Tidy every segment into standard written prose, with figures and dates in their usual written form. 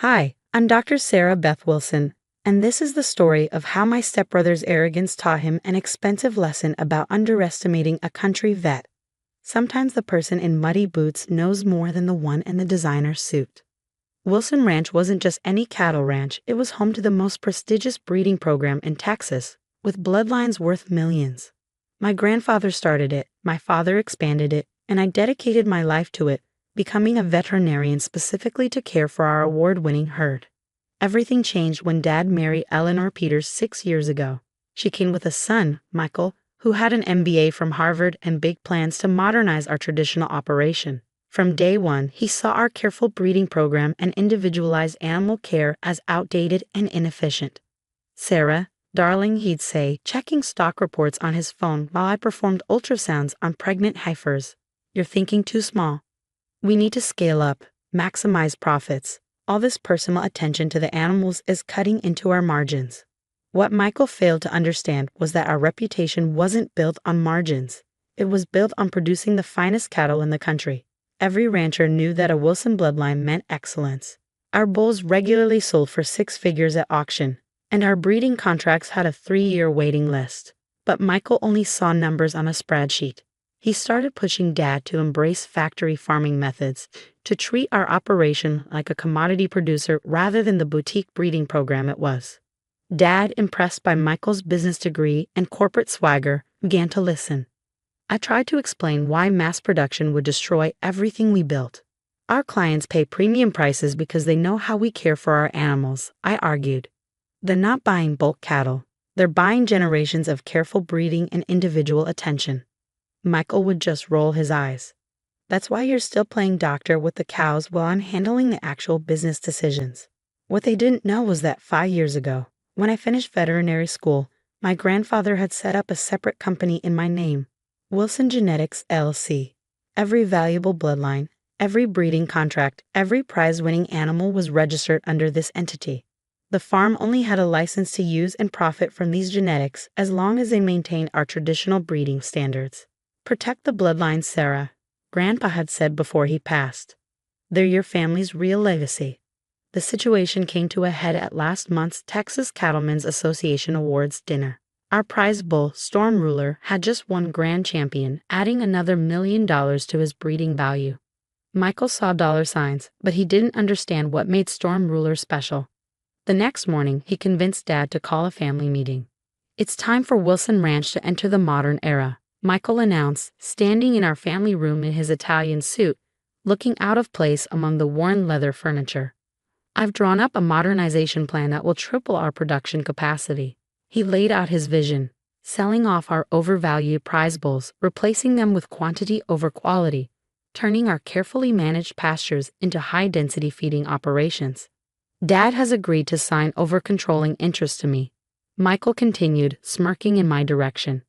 Hi, I'm Dr. Sarah Beth Wilson, and this is the story of how my stepbrother's arrogance taught him an expensive lesson about underestimating a country vet. Sometimes the person in muddy boots knows more than the one in the designer suit. Wilson Ranch wasn't just any cattle ranch, it was home to the most prestigious breeding program in Texas, with bloodlines worth millions. My grandfather started it, my father expanded it, and I dedicated my life to it, becoming a veterinarian specifically to care for our award-winning herd. Everything changed when Dad married Eleanor Peters 6 years ago. She came with a son, Michael, who had an MBA from Harvard and big plans to modernize our traditional operation. From day one, he saw our careful breeding program and individualized animal care as outdated and inefficient. Sarah, darling, he'd say, checking stock reports on his phone while I performed ultrasounds on pregnant heifers. You're thinking too small. We need to scale up, maximize profits. All this personal attention to the animals is cutting into our margins. What Michael failed to understand was that our reputation wasn't built on margins. It was built on producing the finest cattle in the country. Every rancher knew that a Wilson bloodline meant excellence. Our bulls regularly sold for 6 figures at auction, and our breeding contracts had a 3-year waiting list. But Michael only saw numbers on a spreadsheet. He started pushing Dad to embrace factory farming methods, to treat our operation like a commodity producer rather than the boutique breeding program it was. Dad, impressed by Michael's business degree and corporate swagger, began to listen. I tried to explain why mass production would destroy everything we built. Our clients pay premium prices because they know how we care for our animals, I argued. They're not buying bulk cattle. They're buying generations of careful breeding and individual attention. Michael would just roll his eyes. That's why you're still playing doctor with the cows while I'm handling the actual business decisions. What they didn't know was that 5 years ago, when I finished veterinary school, my grandfather had set up a separate company in my name, Wilson Genetics LLC. Every valuable bloodline, every breeding contract, every prize-winning animal was registered under this entity. The farm only had a license to use and profit from these genetics as long as they maintained our traditional breeding standards. Protect the bloodline, Sarah, Grandpa had said before he passed. They're your family's real legacy. The situation came to a head at last month's Texas Cattlemen's Association Awards dinner. Our prize bull, Storm Ruler, had just won Grand Champion, adding another $1 million to his breeding value. Michael saw dollar signs, but he didn't understand what made Storm Ruler special. The next morning, he convinced Dad to call a family meeting. It's time for Wilson Ranch to enter the modern era, Michael announced, standing in our family room in his Italian suit, looking out of place among the worn leather furniture. I've drawn up a modernization plan that will triple our production capacity. He laid out his vision, selling off our overvalued prize bulls, replacing them with quantity over quality, turning our carefully managed pastures into high-density feeding operations. Dad has agreed to sign over controlling interest to me. Michael continued, smirking in my direction.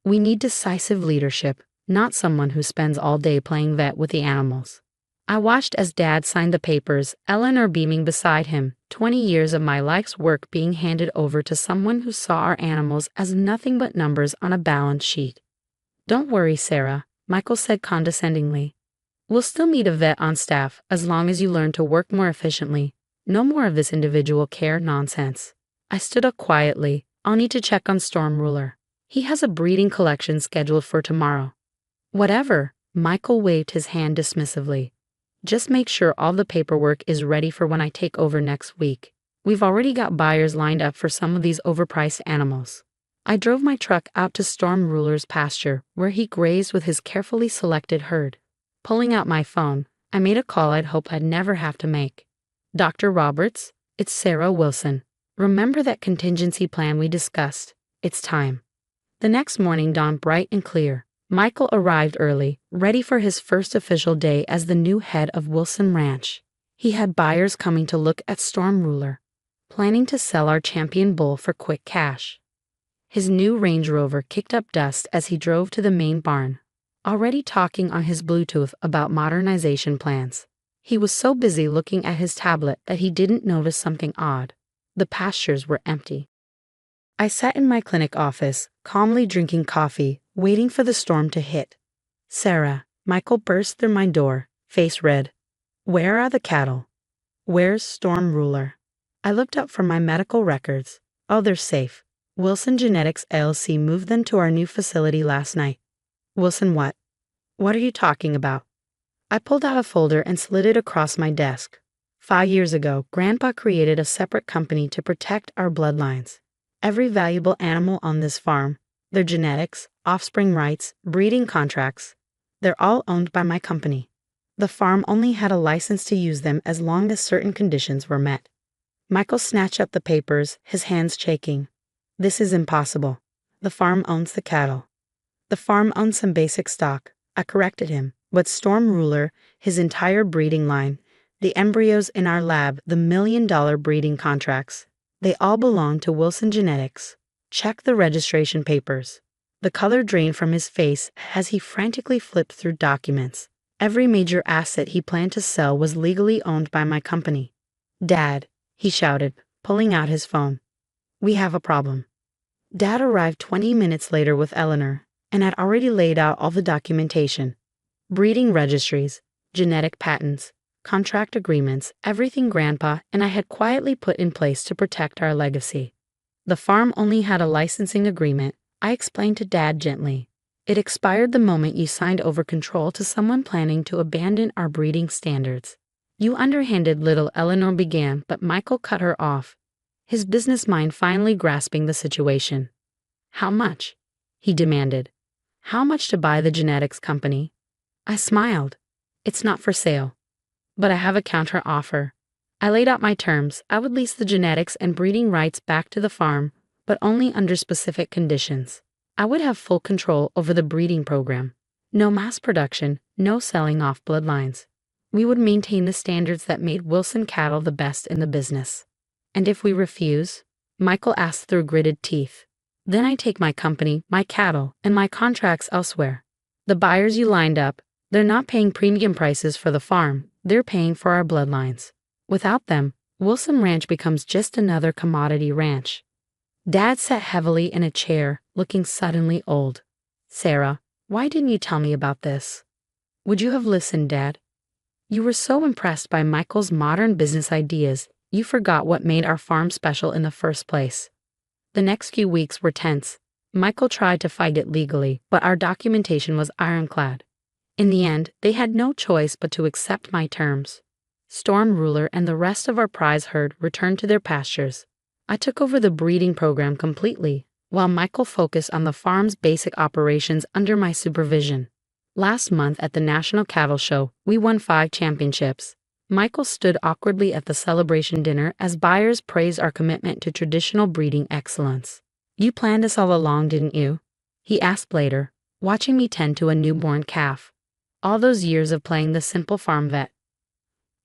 We need decisive leadership, not someone who spends all day playing vet with the animals. I watched as Dad signed the papers, Eleanor beaming beside him, 20 years of my life's work being handed over to someone who saw our animals as nothing but numbers on a balance sheet. Don't worry, Sarah, Michael said condescendingly. We'll still need a vet on staff as long as you learn to work more efficiently. No more of this individual care nonsense. I stood up quietly. I'll need to check on Storm Ruler. He has a breeding collection scheduled for tomorrow. Whatever, Michael waved his hand dismissively. Just make sure all the paperwork is ready for when I take over next week. We've already got buyers lined up for some of these overpriced animals. I drove my truck out to Storm Ruler's pasture, where he grazed with his carefully selected herd. Pulling out my phone, I made a call I'd hoped I'd never have to make. Dr. Roberts, it's Sarah Wilson. Remember that contingency plan we discussed? It's time. The next morning dawned bright and clear. Michael arrived early, ready for his first official day as the new head of Wilson Ranch. He had buyers coming to look at Storm Ruler, planning to sell our champion bull for quick cash. His new Range Rover kicked up dust as he drove to the main barn, already talking on his Bluetooth about modernization plans. He was so busy looking at his tablet that he didn't notice something odd. The pastures were empty. I sat in my clinic office, calmly drinking coffee, waiting for the storm to hit. Sarah, Michael burst through my door, face red. Where are the cattle? Where's Storm Ruler? I looked up from my medical records. Oh, they're safe. Wilson Genetics LLC moved them to our new facility last night. Wilson what? What are you talking about? I pulled out a folder and slid it across my desk. 5 years ago, Grandpa created a separate company to protect our bloodlines. Every valuable animal on this farm, their genetics, offspring rights, breeding contracts, they're all owned by my company. The farm only had a license to use them as long as certain conditions were met. Michael snatched up the papers, his hands shaking. This is impossible. The farm owns the cattle. The farm owns some basic stock. I corrected him. But Storm Ruler, his entire breeding line, the embryos in our lab, the $1 million breeding contracts, they all belong to Wilson Genetics. Check the registration papers. The color drained from his face as he frantically flipped through documents. Every major asset he planned to sell was legally owned by my company. Dad, he shouted, pulling out his phone. We have a problem. Dad arrived 20 minutes later with Eleanor and had already laid out all the documentation. Breeding registries, genetic patents, contract agreements, everything Grandpa and I had quietly put in place to protect our legacy. The farm only had a licensing agreement, I explained to Dad gently. It expired the moment you signed over control to someone planning to abandon our breeding standards. You underhanded little Eleanor began, but Michael cut her off, his business mind finally grasping the situation. How much? He demanded. How much to buy the genetics company? I smiled. It's not for sale. But I have a counter offer. I laid out my terms. I would lease the genetics and breeding rights back to the farm, but only under specific conditions. I would have full control over the breeding program. No mass production, no selling off bloodlines. We would maintain the standards that made Wilson cattle the best in the business. And if we refuse? Michael asked through gritted teeth. Then I take my company, my cattle, and my contracts elsewhere. The buyers you lined up, they're not paying premium prices for the farm, they're paying for our bloodlines. Without them, Wilson Ranch becomes just another commodity ranch. Dad sat heavily in a chair, looking suddenly old. Sarah, why didn't you tell me about this? Would you have listened, Dad? You were so impressed by Michael's modern business ideas, you forgot what made our farm special in the first place. The next few weeks were tense. Michael tried to fight it legally, but our documentation was ironclad. In the end, they had no choice but to accept my terms. Storm Ruler and the rest of our prize herd returned to their pastures. I took over the breeding program completely, while Michael focused on the farm's basic operations under my supervision. Last month at the National Cattle Show, we won 5 championships. Michael stood awkwardly at the celebration dinner as buyers praised our commitment to traditional breeding excellence. You planned this all along, didn't you? He asked later, watching me tend to a newborn calf. All those years of playing the simple farm vet.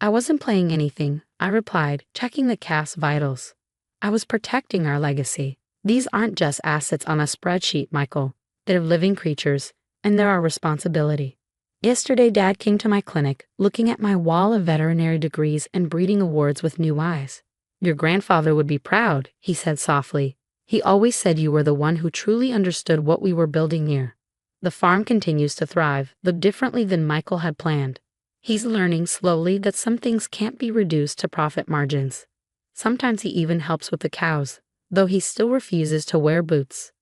I wasn't playing anything, I replied, checking the calf's vitals. I was protecting our legacy. These aren't just assets on a spreadsheet, Michael. They're living creatures, and they're our responsibility. Yesterday, Dad came to my clinic, looking at my wall of veterinary degrees and breeding awards with new eyes. Your grandfather would be proud, he said softly. He always said you were the one who truly understood what we were building here. The farm continues to thrive, though differently than Michael had planned. He's learning slowly that some things can't be reduced to profit margins. Sometimes he even helps with the cows, though he still refuses to wear boots.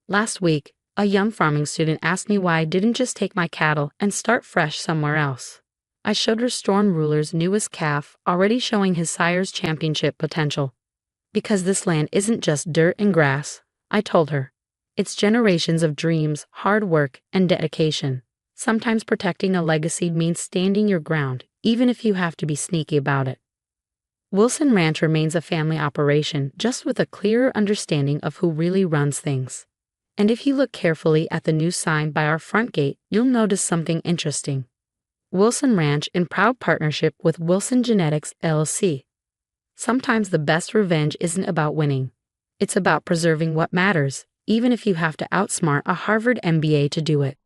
Last week, a young farming student asked me why I didn't just take my cattle and start fresh somewhere else. I showed her Storm Ruler's newest calf, already showing his sire's championship potential. Because this land isn't just dirt and grass, I told her. It's generations of dreams, hard work, and dedication. Sometimes protecting a legacy means standing your ground, even if you have to be sneaky about it. Wilson Ranch remains a family operation, just with a clearer understanding of who really runs things. And if you look carefully at the new sign by our front gate, you'll notice something interesting. Wilson Ranch in proud partnership with Wilson Genetics LLC. Sometimes the best revenge isn't about winning. It's about preserving what matters, even if you have to outsmart a Harvard MBA to do it.